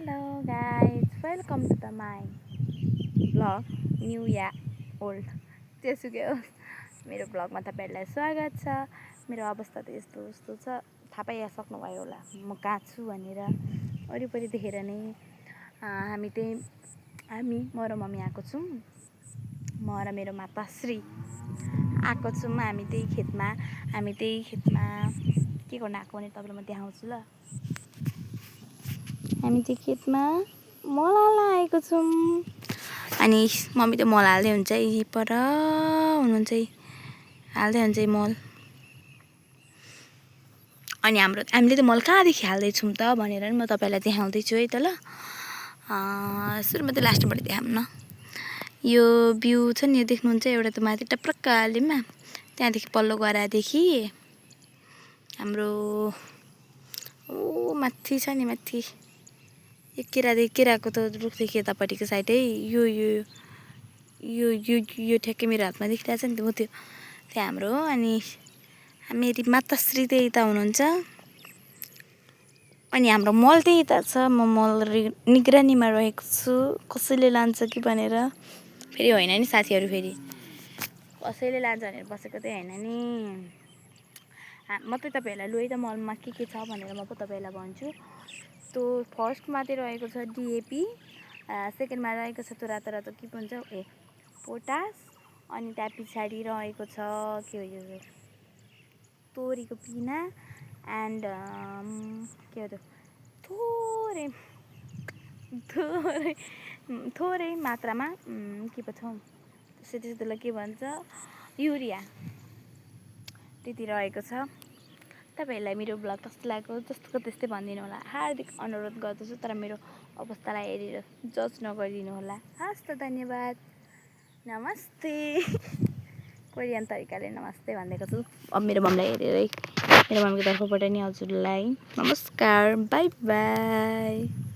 Hello guys, welcome to the my vlog, new yeah old त्यसुकै होस् मेरो भ्लगमा तपाईहरुलाई स्वागत छ। मेरो अवस्था त यस्तो उस्तो छ, थाहा पाइसक्नुभयो होला म कहाँ छु भनेर। वरिपरि देखेर नै हामी म र मम्मी आएको छौँ। म र मेरो माताश्री आएको छौँ। हामी त्यही खेतमा के गर्न आएको भने तपाईलाई म देखाउँछु ल। हामी चाहिँ खेतमा मल हाल्न आएको छौँ। अनि मम्मी त मल हाल्दै हुन्छ, यही पर हुनुहुन्छ, हाल्दै हुन्छ मल। अनि हामीले त मल कहाँदेखि हाल्दैछौँ त भनेर नि म तपाईँलाई देखाउँदैछु है त ल। सुरुमा त लास्टबाट देखाउँ न। यो बिउ छ नि, यो देख्नुहुन्छ एउटा त माथि टप्रक्क आलीमा, त्यहाँदेखि पल्लो गरादेखि हाम्रो ओ माथि छ नि, माथि यो केराको त रुखदेखि यतापट्टिको साइड है, यो ठ्याक्कै मेरो हातमा देखिरहेछ नि, त्यो हाम्रो हो। अनि मेरी माताश्री त्यही यता हुनुहुन्छ। अनि हाम्रो मल त्यही यता छ। म मल निगरानीमा रहेको छु, कसैले लान्छ कि भनेर। फेरि होइन नि साथीहरू, फेरि कसैले लान्छ भनेर बसेको चाहिँ होइन नि। म त तपाईँहरूलाई लु है त मलमा के छ भनेर म पो तपाईँहरूलाई भन्छु। त्यो फर्स्टमा चाहिँ रहेको छ डिएपी, सेकेन्डमा रहेको छ त्यो रातो के भन्छ पोटास, अनि त्यहाँ पछाडि रहेको छ के हो यो तोरीको पिना एन्ड के हो त्यो थोरै मात्रामा के पो छ त्यसलाई के भन्छ युरिया, त्यति रहेको छ। तपाईहरुलाई मेरो भ्लग कस्तो लाग्यो जस्तोको त्यस्तै भनिदिनु होला। हार्दिक अनुरोध गर्दछु, तर मेरो अवस्थालाई हेरेर जज नगरिदिनु होला। हस् त, धन्यवाद, नमस्ते। कोरियन तरिकाले नमस्ते भनिदिएको छु। अब मेरो मम्मीलाई हेरेरै, मेरो मम्मीको तर्फबाट नि हजुरलाई नमस्कार, बाई बाई।